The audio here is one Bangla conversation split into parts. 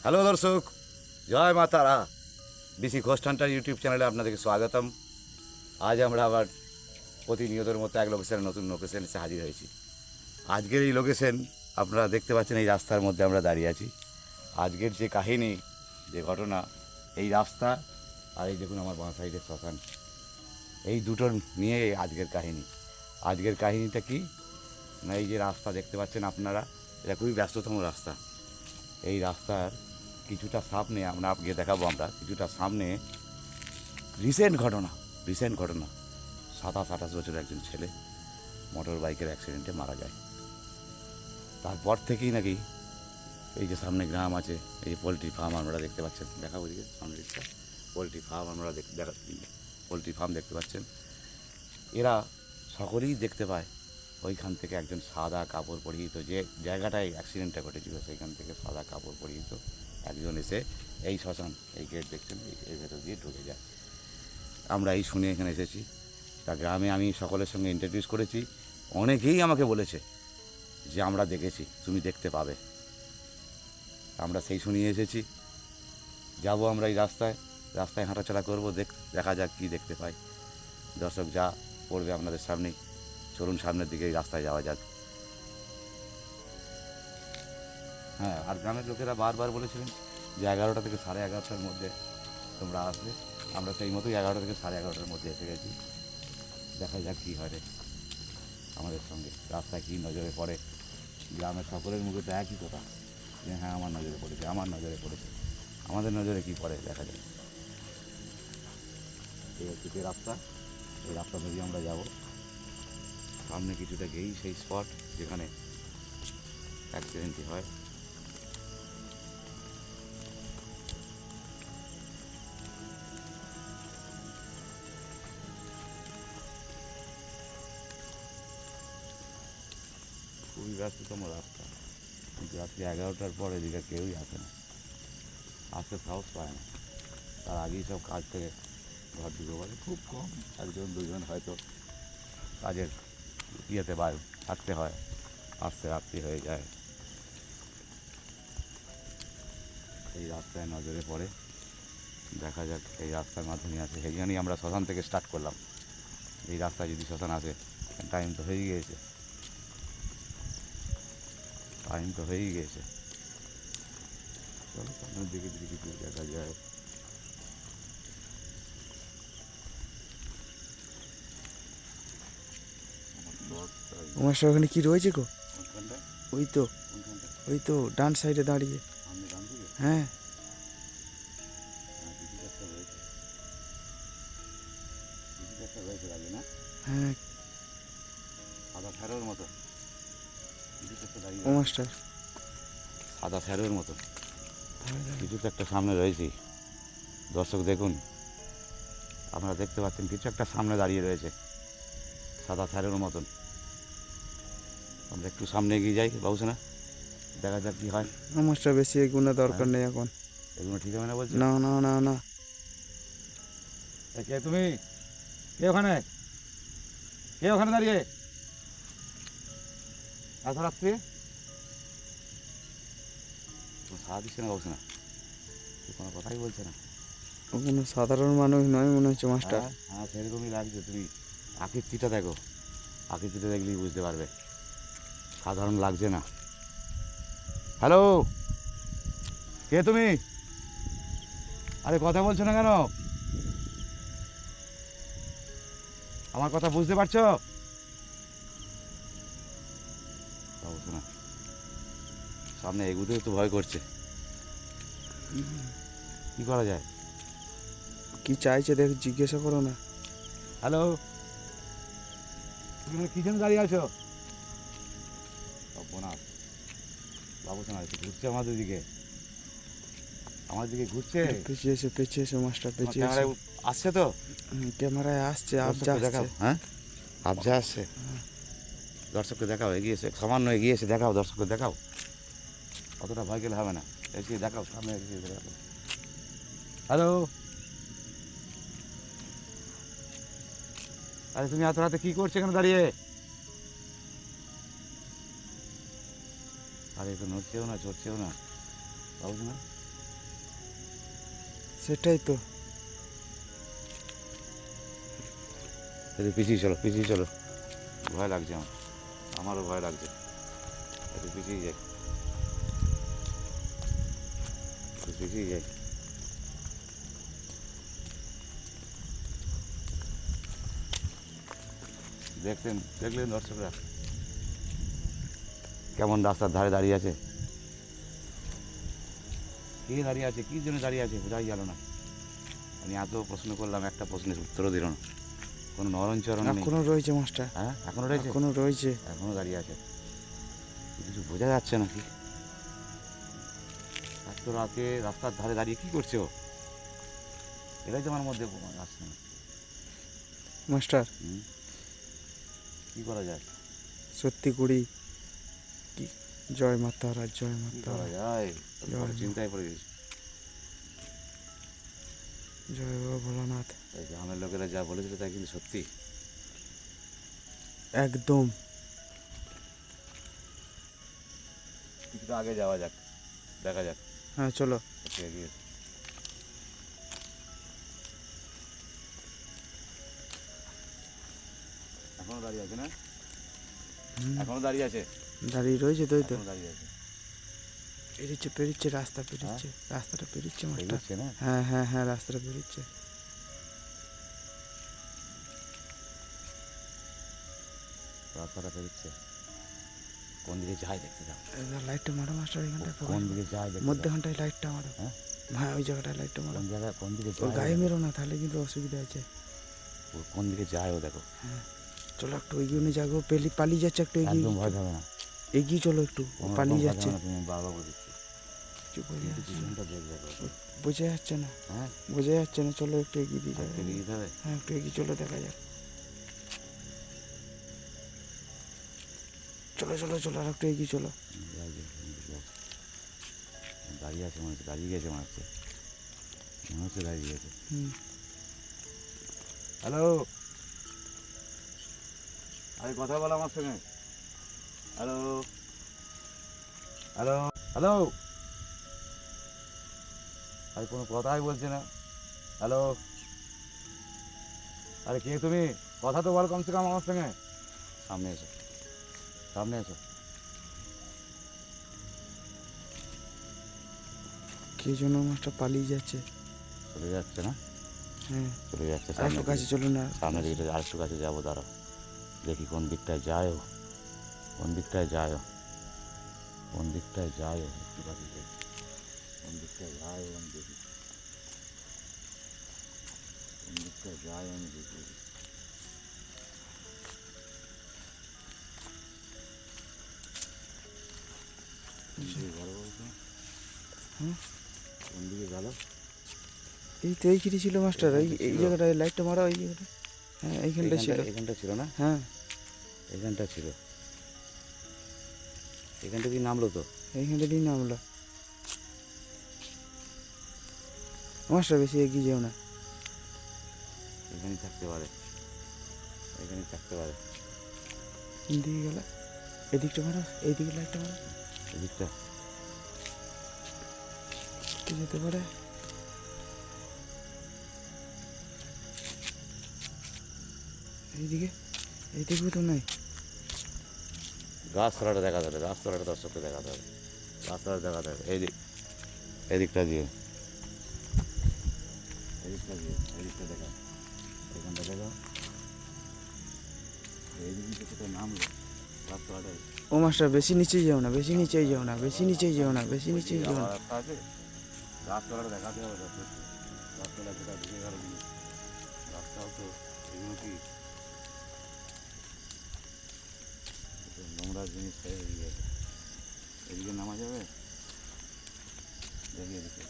হ্যালো দর্শক, জয় মা তারা। বিসি ঘোষ হান্টার ইউটিউব চ্যানেলে আপনাদেরকে স্বাগতম। আজ আমরা আবার প্রতিনিয়তের মতো এক লোকেশনের নতুন লোকেশন এসে হাজির হয়েছি। আজকের এই লোকেশন আপনারা দেখতে পাচ্ছেন, এই রাস্তার মধ্যে আমরা দাঁড়িয়ে আছি। আজকের যে কাহিনী, যে ঘটনা, এই রাস্তা আর এই দেখুন আমার বাঁ সাইডের শ্মশান, এই দুটোর নিয়ে আজকের কাহিনী। আজকের কাহিনীটা কি না, এই যে রাস্তা দেখতে পাচ্ছেন আপনারা, এটা খুবই ব্যস্ততম রাস্তা। এই রাস্তার কিছুটা সামনে আমরা গিয়ে দেখাবো। আমরা কিছুটা সামনে রিসেন্ট ঘটনা 27-28 বছরের একজন ছেলে মোটর বাইকের অ্যাক্সিডেন্টে মারা যায়। তারপর থেকেই নাকি এই যে সামনে গ্রাম আছে, এই যে পোলট্রি ফার্ম আপনারা দেখতে পাচ্ছেন, দেখাবো দিকে সামনে দিকটা পোলট্রি ফার্ম আপনারা পোলট্রি ফার্ম দেখতে পাচ্ছেন। এরা সকলেই দেখতে পায় ওইখান থেকে একজন সাদা কাপড় পরিহিত, যে জায়গাটায় অ্যাক্সিডেন্টটা ঘটেছিল সেইখান থেকে সাদা কাপড় পরিহিত একজন এসে এই শ্মশান, এই গেট দেখছেন, এই ভেতর দিয়ে ঢুকে যায়। আমরা এই শুনে এখানে এসেছি। তা গ্রামে আমি সকলের সঙ্গে ইন্ট্রোডিউস করেছি। অনেকেই আমাকে বলেছে যে আমরা দেখেছি, তুমি দেখতে পাবে। আমরা সেই শুনিয়ে এসেছি। যাব আমরা এই রাস্তায় হাঁটাচলা করবো, দেখা যাক কী দেখতে পাই। দর্শক যা পড়বে আপনাদের সামনেই। চলুন সামনের দিকে এই রাস্তায় যাওয়া যাক। হ্যাঁ, আর গ্রামের লোকেরা বারবার বলেছিলেন যে 11টা থেকে 11:30টার মধ্যে তোমরা আসবে। আমরা সেই মতোই 11টা থেকে 11:30টার মধ্যে এসে গেছি। দেখা যাক কী হয় রে আমাদের সঙ্গে, রাস্তায় কী নজরে পড়ে। গ্রামের সকলের মুখে তো একই কথা যে হ্যাঁ আমার নজরে পড়েছে, আমার নজরে পড়েছে। আমাদের নজরে কী পড়ে দেখা যাক। এই হচ্ছে যে রাস্তা, এই রাস্তা ধরেই আমরা যাব। সামনে কিছুটা গিয়েই সেই স্পট যেখানে অ্যাক্সিডেন্টটি হয়। খুবই ব্যস্ততম রাস্তা, কিন্তু রাত্রি 11টার পর এদিকে কেউই আসে না, আসতে সাহস পায় না। তার আগেই সব কাজ থেকে ঘর ঢুকে পড়ে। খুব কম, 1-2 জন হয়তো কাজের ইয়েতে থাকতে হয়, আসতে রাত্রি হয়ে যায়। এই রাস্তায় নজরে পড়ে, দেখা যাক এই রাস্তার মাধ্যমে আসে। সেই জন্যই আমরা শ্মশান থেকে স্টার্ট করলাম। এই রাস্তায় যদি শ্মশান আসে, টাইম তো হয়েই গিয়েছে, চলো সামনের দিকে যদি কিছু দেখা যায়। মাস্টার ওখানে কি রয়েছে গো? ওই তো ডান সাইডে দাঁড়িয়ে। হ্যাঁ, হ্যাঁ সাদা ফেরোর মতো ও মাস্টার, সাদা ফেরোর মতো কিছু তো একটা সামনে রয়েছে। দর্শক দেখুন, আপনারা দেখতে পাচ্ছেন কিছু একটা সামনে দাঁড়িয়ে রয়েছে সাদা ফেরোর মতন। আমরা একটু সামনে এগিয়ে যাই বাবুসোনা, দেখা যাক কী হয়। মাস্টার বেশি এগুলো দরকার নেই এখন। এগুলো ঠিক হবে না বলছি। না না না না, কে তুমি? কে ওখানে দাঁড়িয়ে এত রাত্রে? সারা দিচ্ছে না বাবুসোনা, কোনো কথাই বলছে না। ও কোনো সাধারণ মানুষ নয় মনে হচ্ছে মাস্টার। হ্যাঁ সেরকমই লাগছে। তুমি আকৃতিটা দেখো, আকৃতিটা দেখলেই বুঝতে পারবে, সাধারণ লাগছে না। হ্যালো, কে তুমি? আরে কথা বলছো না কেন? আমার কথা বুঝতে পারছো? না, সামনে এগুতেও তো ভয় করছে, কি করা যায়? কি চাইছে দেখ, জিজ্ঞাসা করো না। হ্যালো, তুমি কি জন্য দাঁড়িয়ে আছো? বাবু শোনা ঘুরছে আমাদের দিকে, পেছিয়ে এসে মাস্টার, পেছিয়ে এসে। আসছে তো ক্যামেরায় আসছে, আবজা দেখাও। হ্যাঁ, আবজা আসছে। দর্শককে দেখাও, এগিয়েছে সামান্য, এগিয়েছে দেখাও, দর্শককে দেখাও। অতটা ভয় গেলে হবে না, এসে দেখাও সামনে এসে দেখাও। হ্যালো, আরে তুমি এত রাতে কী করছো এখানে দাঁড়িয়ে? আরে তো নড়ছেও না, চড়ছেও না, বাবু না। সেটাই তো। একটু পিছিয়ে চলো, ভয় লাগছে আমারও ভয় লাগছে, একটু পিছিয়ে যাই, দেখলেন দর্শকরা কেমন রাস্তার ধারে দাঁড়িয়ে আছে, কে দাঁড়িয়ে আছে, কী জন্য দাঁড়িয়ে আছে বোঝাই গেল না। আমি এত প্রশ্ন করলাম, একটা প্রশ্নের উত্তরও দিল না, কোনো নরঞ্চরণ নেই। এখনো রয়েছে মাস্টার, হ্যাঁ এখনো রয়েছে, এখনো রয়েছে। এখনো দাঁড়িয়ে আছে, কিছু বোঝা যাচ্ছে না কি, এত রাতে রাস্তার ধারে দাঁড়িয়ে কী করছে ও, এটাই তো আমার মধ্যে আসছে না। মাস্টার কী করা যায়, সত্যি করি কি, জয় মা তারা, জয় মা কী তারা, করা যায়, জয় চিন্তায় পড়ে গেছি। জয় বাবা ভোলানাথ। এই গ্রামের লোকেরা যা বলেছিল তাই কিন্তু সত্যি। একদম। কিছুটা আগে যাওয়া যাক, দেখা যাক। হ্যাঁ চলো। এগিয়ে এখনো দাঁড়িয়ে আছে না, এখনো দাঁড়িয়ে আছে, দাঁড়িয়ে রয়েছে তো, এই তো এখনো দাঁড়িয়ে আছে, পেরিচ্ছে রাস্তা, রাস্তাটা পেরিচ্ছে মাস্টার। এগোচ্ছে না, হ্যাঁ হ্যাঁ হ্যাঁ, রাস্তাটা পেরিচ্ছে। রাস্তাটা পেরোচ্ছে, কোন দিকে যায় দেখতে দাও, এবার লাইটটা মারো মাস্টার, এখানটায় কোন দিকে যায় দেখতে দাও। মধ্যখানটায় লাইটটা মারো। হ্যাঁ হ্যাঁ ওই জায়গাটায় লাইটটা মারো। কোন জায়গায়, কোন দিকে ওর যায়, গায়ে মেরো না, তাহলে কিন্তু অসুবিধা আছে। ও কোন দিকে যায় ও দেখো, হ্যাঁ চলো একটু এগিয়ে নিয়ে যাবো, পালিয়ে যাচ্ছে, একটু এগিয়ে একদম ভয় হবে না, এগিয়ে চলো একটু, ও কোনো পালিয়ে রকম ভয় যাচ্ছে। হবে না, তুমি বাবা বলে দিচ্ছি, চুপ হয়ে কিন্তু যাচ্ছে, পিছনটা দেখবে তো। বোঝা যাচ্ছে না, হ্যাঁ বোঝা যাচ্ছে না, চলো একটু এগিয়ে দিয়ে যাবে। এগিয়ে যেতে হবে, হ্যাঁ একটু এগিয়ে চলো, দেখা যাক। চলো চলো চলো, আর একটু এগিয়ে চলো। দাঁড়িয়ে আছে মনে হচ্ছে, দাঁড়িয়ে গেছে মনে হচ্ছে, দাঁড়িয়ে গেছে। হ্যালো, আরে কথা বলো আমার সঙ্গে, হ্যালো হ্যালো হ্যালো, আরে কোনো কথাই বলছে না, হ্যালো, আরে কে তুমি, কথা তো বল কমসে কম আমার সঙ্গে, সামনে এসো, সামনে এসো। কে জন্য মাছটা পালিয়ে যাচ্ছে। চলে যাচ্ছে না, হ্যাঁ চলে যাচ্ছে আর একটু কাছে চলো না। সামনে দিকে, আর একটু কাছে যাবো, দাঁড়াও দেখি কোন দিকটায় যায় ও, কোন দিকটায় যায় ও, কোন দিকটায় যায় ও, একটু কাছে যাই, কোন দিকটায় যায় ও আমি দেখি, কোন দিকটায় যায় আমি দেখি। কোন দিকে গেল বলতো, হ্যাঁ কোন দিকে গেল, এই তো এইখানে ছিল মাস্টার, এই জায়গাটায় লাইটটা মারা, ওই জায়গাটা। হ্যাঁ এইখানটা ছিল, এখানটা ছিল না, হ্যাঁ এখানটা ছিল, এখানটা দিয়ে নামলো তো, এইখানটা দিয়ে নামলো। মাস্টার বেশি এগিয়ে যাও না। এখানেই থাকতে পারে, এখানেই থাকতে পারে, কোন দিকে গেল, এদিকটা মারো, এইদিকে লাইটটা মারো, এদিকটা কি যেতে পারে। এইদিকে, এইদিকেও তো নাই। গাছতলাটা দেখাতে হবে, গাছতলাটা দর্শককে দেখাতে হবে, গাছতলাটা দেখাতে হবে, এদিকটা দিয়ে, এদিকটা দিয়ে, এদিকটা দেখা, এখানটা দেখা, এইদিকে কোথায় নামলো গাছতলাটায়, ও মাস্টার বেশি নিচেই যাও না, বেশি নিচেই যাও না, বেশি নিচেই যাও না, বেশি নিচেই যাও না। রাস্তা আছে, গাছতলাটা দেখাতে হবে, গাছতলা কোথায় ঢুকে গেল জিনিস, রাস্তাও তো, এগুলো কি নোংরা জিনিস ফেলে দিয়ে গেছে, এদিকে নামা যাবে, দেখি এদিকে,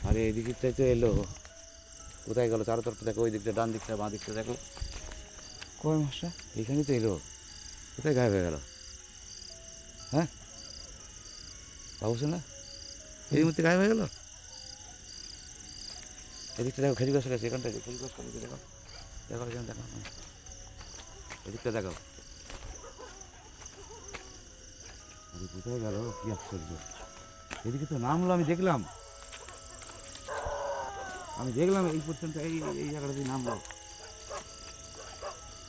আরে এই দিকটাই তো এলো, কোথায় গেল, চারো তরফ দেখো, ওই দিকটা ডান দিকটা বাঁ দিকটা দেখো, কয় মাস্টার, এইখানেই তো এলো, কোথায় গায়েব হয়ে গেল, হ্যাঁ অবশ্যই না, এই মধ্যে গায়েব হয়ে গেল, এদিকটা দেখো, খেজুর গাছ গেছে, এখানটায় খেজুর গাছ গেছে, দেখো দেখো এখানে দেখো, এদিকটা দেখাও। আরে কোথায় গেল, কি আশ্চর্য! এদিকে তো নামলো, আমি দেখলাম এই পর্যন্ত, এই জায়গাটা দিয়ে নামলো।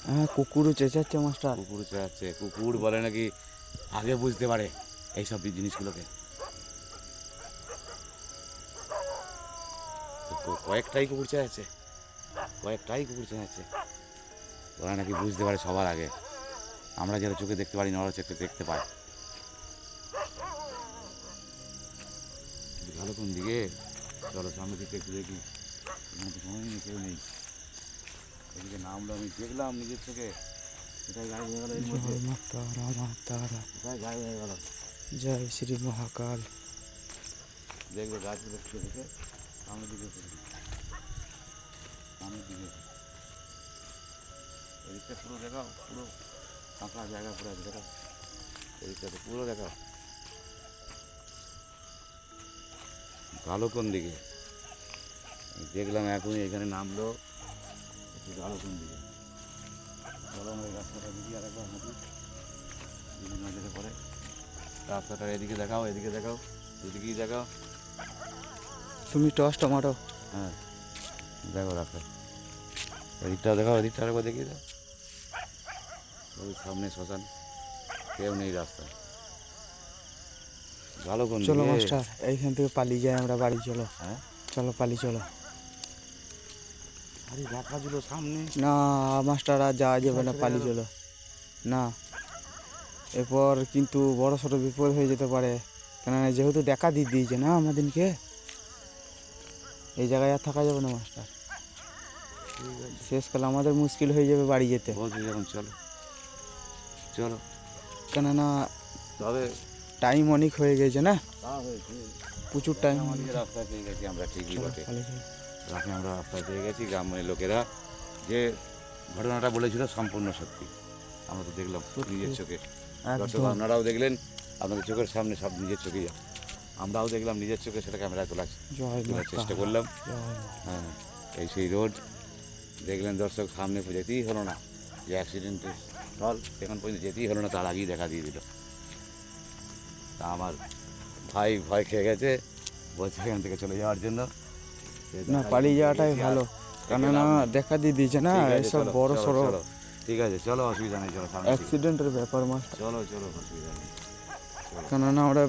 হ্যাঁ, কুকুরও চেঁচাচ্ছে মাস্টার। কুকুর চেঁচাচ্ছে, কুকুর বলে নাকি আগে বুঝতে পারে এইসব জিনিসগুলোকে। কয়েকটাই কুকুর চেঁচাচ্ছে, ওরা নাকি বুঝতে পারে সবার আগে। আমরা যারা চোখে দেখতে পারি না, ওরা চোখে দেখতে পায়। ভালো কোন দিকে, চলো সামনে দিকে একটু দেখি। এখানে তো সময় নেই, কেউ নেই। এদিকে নামলো, আমি দেখলাম নিজের চোখে। কোথায় গায়েব হয়ে গেল এর মধ্যে? জয় মা তারা, মা তারা। কোথায় গায়েব হয়ে গেল? জয় শ্রী মহাকাল। দেখবে গাছগুলো একটু দেখে সামনের দিকে চলে যাবে। সামনের দিকে এদিকটা পুরো দেখাও, পুরো ফাঁকা জায়গা পুরো আছে, দেখাও। এদিকটা তো পুরো দেখাও। ভালো কোন দিকে দেখলাম এখনই, এখানে নামলো। একটু ভালো কোন দিকে, চলো আমরা এই রাস্তাটা দেখি আর একবার হাঁটি, বিভিন্ন যেতে পরে। রাস্তাটা এদিকে দেখাও, এদিকে দেখাও, দুদিকেই দেখাও। তুমি টসটা মারো। হ্যাঁ দেখো রাস্তা, এদিকটাও দেখাও, এদিকটা আরেকবার দেখিয়ে দাও। ওই সামনে শ্মশান, কেউ নেই রাস্তায়। ভালো কোন চলো দিকে? মাস্টার, এইখান থেকে পালিয়ে যাই আমরা বাড়ি। চলো হ্যাঁ, চলো পালিয়ে চলো। আরে দেখা ছিল সামনে। না মাস্টার, আর যাওয়া যাবে না, পালিয়ে চলো। না, এরপর কিন্তু বড় সড়ো বিপদ হয়ে যেতে পারে, কেননা যেহেতু দেখা দিয়ে দিয়েছে না আমাদেরকে, এই জায়গায় আর থাকা যাবে না মাস্টার। শেষকালে আমাদের মুশকিল হয়ে যাবে বাড়ি যেতে, বলছি যখন চলো চলো। কেননা তবে টাইম অনেক হয়ে গেছে না, তা হয়েছে, প্রচুর টাইম। আমাদের রাস্তায় পেয়ে গেছি আমরা, ঠিকই বটে। রাতে আমরা রাস্তায় পেয়ে গেছি। গ্রামের লোকেরা যে ঘটনাটা বলেছিল সম্পূর্ণ সত্যি, আমরা তো দেখলাম নিজের চোখে। দর্শক একদম। আপনারাও দেখলেন আপনাদের চোখের সামনে, সব নিজের চোখেই। আমরাও দেখলাম নিজের চোখে, সেটা ক্যামেরায় তোলার জয় মা চেষ্টা তারা, করলাম। জয় মা। হ্যাঁ, এই সেই রোড দেখলেন দর্শক, সামনে যেতেই হলো না, যে অ্যাক্সিডেন্টের স্থল এখন পর্যন্ত যেতেই হলো না, তার আগেই দেখা দিয়ে দিল। তা আমার ভাই ভয় খেয়ে গেছে, বলছে এখান থেকে চলে যাওয়ার জন্য। না, পালিয়ে যাওয়াটাই ভালো, কেননা দেখা দিয়ে দিয়েছে না, ঠিক আছে, এসব চলো, বড় চলো, সড়ো চলো। ঠিক আছে চলো, অসুবিধা নেই, চলো সামনে দিকে। অ্যাক্সিডেন্টের ব্যাপার মাস্টার, চলো চলো, অসুবিধা নেই। কেননা আমরা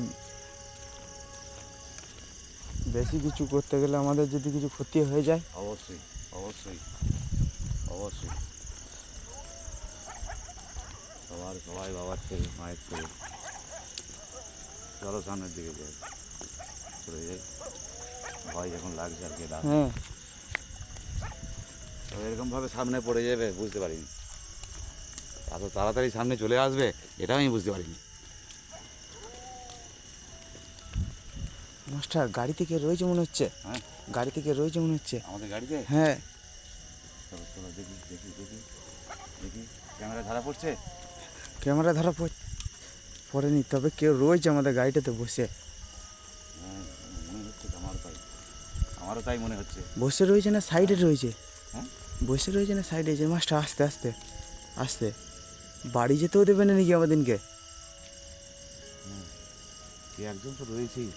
বেশি কিছু করতে গেলে আমাদের যদি কিছু ক্ষতি হয়ে যায়। অবশ্যই অবশ্যই অবশ্যই, সবাই বাবার ছেলে, মায়ের ছেলে। চলো সামনের দিকে যাই, চলে যাই। ভয় যখন লাগছে আর কি, হ্যাঁ, তো এরকমভাবে সামনে পড়ে যাবে বুঝতে পারিনি, এত তাড়াতাড়ি সামনে চলে আসবে এটাও আমি বুঝতে পারিনি। মাস্টার গাড়ি থেকে রয়েছে মনে হচ্ছে, হ্যাঁ, গাড়ি থেকে রয়েছে মনে হচ্ছে। আমাদের গাড়িতে। হ্যাঁ, চলো চলো, দেখি দেখি দেখি দেখি, ক্যামেরা ধরা পড়ছে। ক্যামেরা ধরা পড়েনি, তবে কেউ রয়েছে আমাদের গাড়িটাতে বসে। হ্যাঁ, মনে হচ্ছে তো, আমারও তাই মনে হচ্ছে। বসে রয়েছে না সাইডে রয়েছে? হ্যাঁ, বসে রয়েছে না সাইডে? যে মাস্টার আস্তে আস্তে আস্তে, বাড়ি যেতেও দেবে না নাকি আমাদেরকে? সে একজন তো রয়েছেই,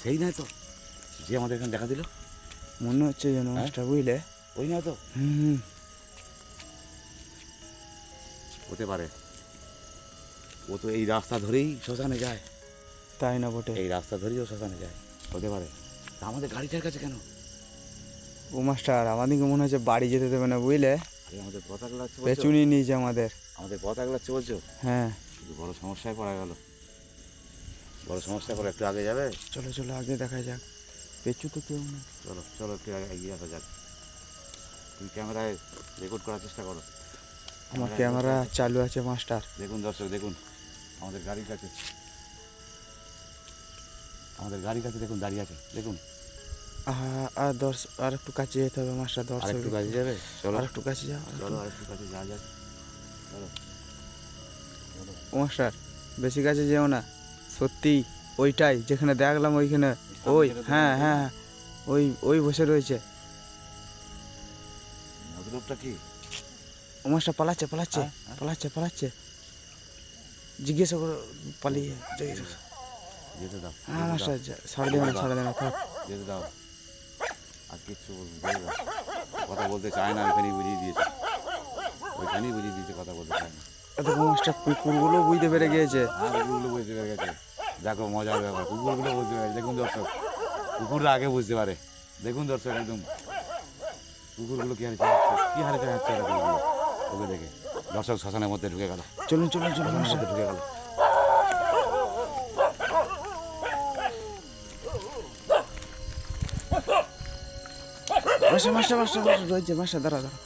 সেই না তো যে আমাদের এখানে দেখা দিল? মনে হচ্ছে যেন মাস্টার, বুঝলে? ওই না তো? হুম, হতে পারে, ও তো এই রাস্তা ধরেই শ্মশানে যায়। তাই না বটে? এই রাস্তা ধরেই ও শ্মশানে যায়, হতে পারে। তা আমাদের গাড়িটার কাছে কেন? ও মাস্টার, আমাদেরকে মনে হচ্ছে বাড়ি যেতে দেবে না, বুঝলে? আরে আমাদের পথ আগলাচ্ছে বলছো? পেছুনি নিয়েছে আমাদের। আমাদের পথ আগলাচ্ছে বলছো? হ্যাঁ, কিন্তু বড় সমস্যায় পড়া গেল, বড় সমস্যায় পড়ে। একটু আগে যাবে? চলো চলো, আগে দেখা যাক। পেছু তো কেউ না। চলো চলো, একটু আগে এগিয়ে আসা যাক। তুমি ক্যামেরায় রেকর্ড করার চেষ্টা করো। আমার ক্যামেরা চালু আছে মাস্টার। দেখুন দর্শক, দেখুন আমাদের গাড়ির কাছে, আমাদের গাড়ির কাছে দেখুন দাঁড়িয়ে আছে, দেখুন। আর আর একটু কাছে যেতে হবে মাস্টার, আর দর্শক একটু কাছে যাবে? চলো আর একটু কাছে যাও। চলো, আর একটু কাছে যাওয়া যাক, চলো। ও মাস্টার, বেশি কাছে যেও না, সত্যি ওইটাই যেখানে দেখলাম, ওইখানে। ওই, হ্যাঁ হ্যাঁ, ওই ওই বসে রয়েছে। মতলবটা কি? ও মাস্টার পালাচ্ছে পালাচ্ছে পালাচ্ছে পালাচ্ছে জিজ্ঞাসা করো পালিয়ে জিজ্ঞাসা করো। যেতে দাও হ্যাঁ মাস্টার ছাড় দেবে না ছাড় দেবে না থাক। যেতে দাও আর কিচ্ছু যেতে দাও কথা বলতে চায় না ওইখানেই বুঝিয়ে দিয়েছে ওইখানেই বুঝিয়ে দিয়েছে কথা বলতে চায় না দেখো মাস্টার কুকুরগুলো বুঝতে পেরে গিয়েছে। হ্যাঁ কুকুরগুলো বুঝতে পেরে গেছে দেখো মজার ব্যাপার কুকুরগুলো বুঝতে পেরে গেছে দেখুন দর্শক কুকুররা আগে বুঝতে পারে দেখুন দর্শক একদম কুকুরগুলো কী হারে চালাচ্ছে কুকুরগুলো ওকে দেখে দর্শক শ্মশানের মধ্যে ঢুকে গেল চলুন চলুন চলুন শ্মশানের মাস্টার মধ্যে ঢুকে গেল মাস্টার মাস্টার মাস্টার মাস্টার রয়েছে মাস্টার দাঁড়া দাঁড়া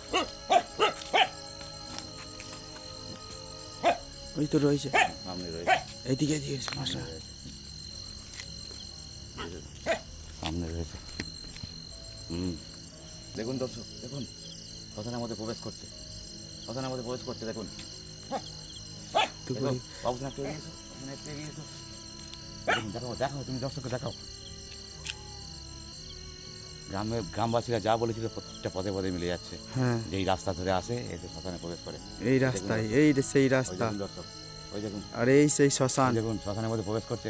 ওই তো রয়েছে সামনে রয়েছে এইদিকে দিয়েছে মাস্টার সামনে রয়েছে দেখুন দর্শক দেখুন শ্মশানের মধ্যে প্রবেশ করছে শ্মশানের মধ্যে প্রবেশ করছে দেখুন টুকুরি বাবু তুমি একটু এগিয়ে এসো তুমি একটু এগিয়ে এসো দেখুন দেখাও দেখাও তুমি দর্শককে দেখাও গ্রামবাসীরা যা বলেছিল প্রত্যেকটা পদে পদে মিলে যাচ্ছে হ্যাঁ যেই রাস্তা ধরে আসে এসে শ্মশানে প্রবেশ করে এই রাস্তায় এই সেই ওই রাস্তা দেখুন দর্শক ওই দেখুন আর এই সেই শ্মশান দেখুন শ্মশানের মধ্যে প্রবেশ করছে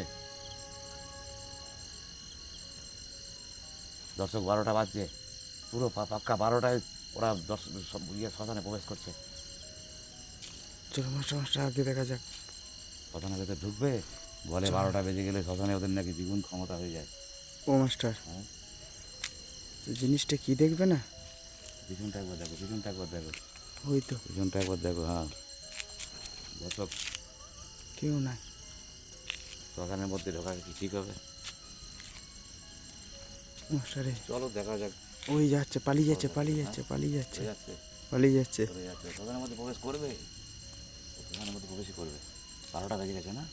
দর্শক 12টা বাজছে পুরো পাক্কা 12টায় ওরা সব শ্মশানে প্রবেশ করছে চলো মাস্টার মাস্টার আগে দেখা যাক শ্মশানের ভেতরে ঢুকবে বলে 12টা বেজে গেলে শ্মশানে ওদের নাকি দ্বিগুণ ক্ষমতা হয়ে যায় ও মাস্টার হ্যাঁ তো জিনিসটা কি দেখবে না পিছনটা একবার দেখো পিছনটা একবার দেখো ওই তো পিছনটা একবার দেখো হ্যাঁ দর্শক কেউ নাই শ্মশানের মধ্যে ঢোকা কি ঠিক হবে মাস্টারে চলো দেখা যাক ওই যাচ্ছে পালিয়ে যাচ্ছে পালিয়ে যাচ্ছে পালিয়ে যাচ্ছে চলে যাচ্ছে পালিয়ে যাচ্ছে চলে যাচ্ছে শ্মশানের মধ্যে প্রবেশ করবে শ্মশানের মধ্যে প্রবেশই করবে 12টা বেজে গেছে না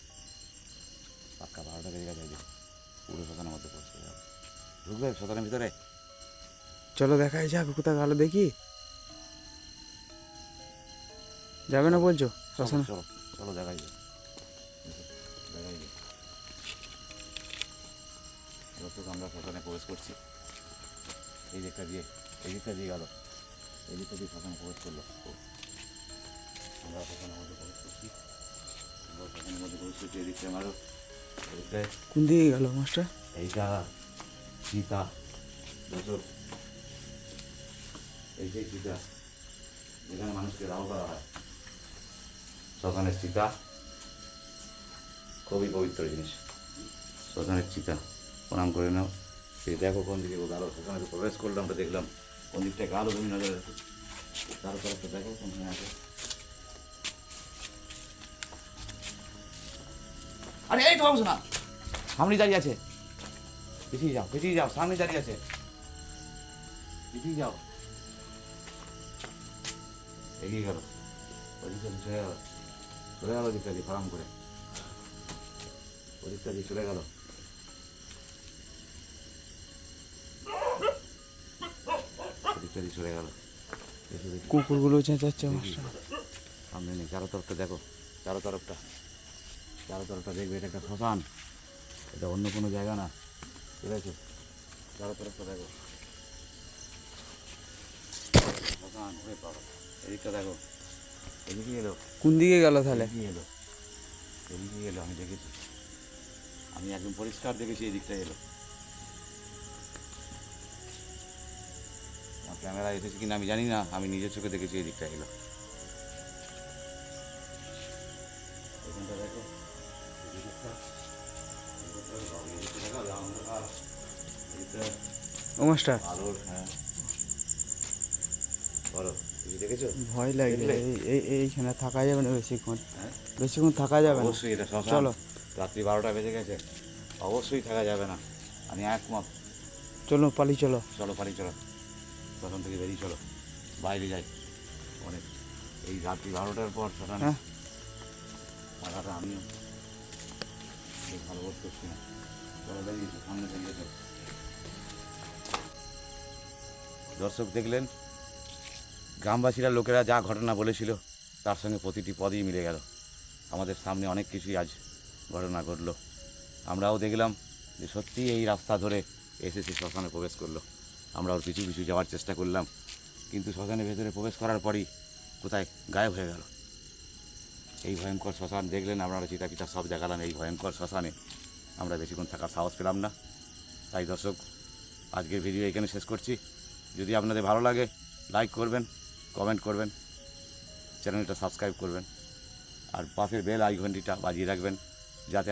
পাক্কা 12টা বেজে গেছে এই যে পুরো শ্মশানের মধ্যে প্রবেশ করে যাবে ঢুকবে শ্মশানের ভিতরে চলো দেখাই যাক কোথায় গেল দেখি যাবে না বলছো শ্মশান চলো চলো দেখাই যাক দেখাই যাক দর্শক আমরা শ্মশানে প্রবেশ করছি এই দিকটা দিয়ে গেল এই দিকটা দিয়ে শ্মশানে প্রবেশ করলো আমরা শ্মশানের মধ্যে প্রবেশ করছি আমরা শ্মশানের মধ্যে প্রবেশ করছি এই দিকটা আমারও এদিকটায় কোন দিকে গেল মাস্টার এইটা সীতা দর্শক এই যে সীতা যেখানে মানুষকে দাহ করা হয় শ্মশানের চিতা খুবই পবিত্র জিনিস শ্মশানের চিতা প্রণাম করে নাও সে দেখো কোন দিকে গেলো শ্মশানে প্রবেশ করলাম আমরা দেখলাম কোন দিকটা গেলো তুমি নজরে রাখো তার তরফটা দেখো কোনখানে আছে আরে এই তো বাবু না সামনে দাঁড়িয়ে আছে পিছিয়ে যাও সামনে দাঁড়িয়ে আছে পিছিয়ে যাও এগিয়ে গেল ওদিকটা চলে গেল দিকটা দিয়ে ফার্ম করে ওদিকটা দিয়ে চলে গেল ওদিকটা দিয়ে চলে গেল কুকুরগুলো চেঁচাচ্ছে মাস্টার সামনে নেই চারো তরফটা দেখো চারো তরফটা দেখবে এটা একটা শ্মশান এটা অন্য কোনো জায়গা না ঠিক আছে চারো তরফটা দেখো শ্মশান হয়ে পাবো এদিকটা দেখো এদিকে এলো কোন দিকে গেল তাহলে এদিকে এলো আমি দেখেছি আমি একদম পরিষ্কার দেখেছি এই দিকটা এলো আমার ক্যামেরা এসেছে কিনা আমি জানি না আমি নিজের চোখে দেখেছি এই দিকটা এলো এখানটা দেখো ও মাস্টার আলোর হ্যাঁ বলো তুমি দেখেছো ভয় লাগে দেখলে? এইখানে থাকা যাবে না বেশিক্ষণ হ্যাঁ বেশিক্ষণ থাকা যাবে না অবশ্যই এটা শ্মশান চলো রাত্রি 12টা বেজে গেছে অবশ্যই থাকা যাবে না আমি একমত চলো পালি চলো চলো পারি চলো শ্মশান থেকে বেরিয়ে চলো বাইরে যাই অনেক এই রাত্রি 12টার পর শ্মশান হ্যাঁ থাকাটা আমিও বেশ ভালো বোধ করছি না চলো বেরিয়েছি সামনে বেরিয়েছে দর্শক দেখলেন গ্রামবাসীরা লোকেরা যা ঘটনা বলেছিল তার সঙ্গে প্রতিটি পদই মিলে গেল আমাদের সামনে অনেক কিছুই আজ ঘটনা ঘটলো আমরাও দেখলাম যে সত্যিই এই রাস্তা ধরে এসেছি শ্মশানে প্রবেশ করলো আমরা ওর পিছু পিছু যাওয়ার চেষ্টা করলাম কিন্তু শ্মশানের ভেতরে প্রবেশ করার পরই কোথায় গায়েব হয়ে গেল। এই ভয়ঙ্কর শ্মশান দেখলেন আপনারা, চিতা পিতা সব দেখালাম। এই ভয়ঙ্কর শ্মশানে আমরা বেশিক্ষণ থাকার সাহস পেলাম না। তাই দর্শক, আজকের ভিডিও এখানে শেষ করছি। যদি আপনাদের ভালো লাগে লাইক করবেন, কমেন্ট করবেন, চ্যানেলটা সাবস্ক্রাইব করবেন, আর পাশের বেল আইকনটিটা বাজিয়ে রাখবেন, যাতে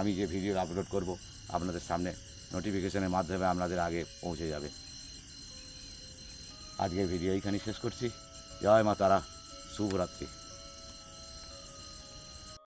আমি যে ভিডিও আপলোড করব আপনাদের সামনে নোটিফিকেশনের মাধ্যমে আপনাদের আগে পৌঁছে যাবে। আজকের ভিডিও এইখানেই শেষ করছি। জয় মা তারা, শুভরাত্রি।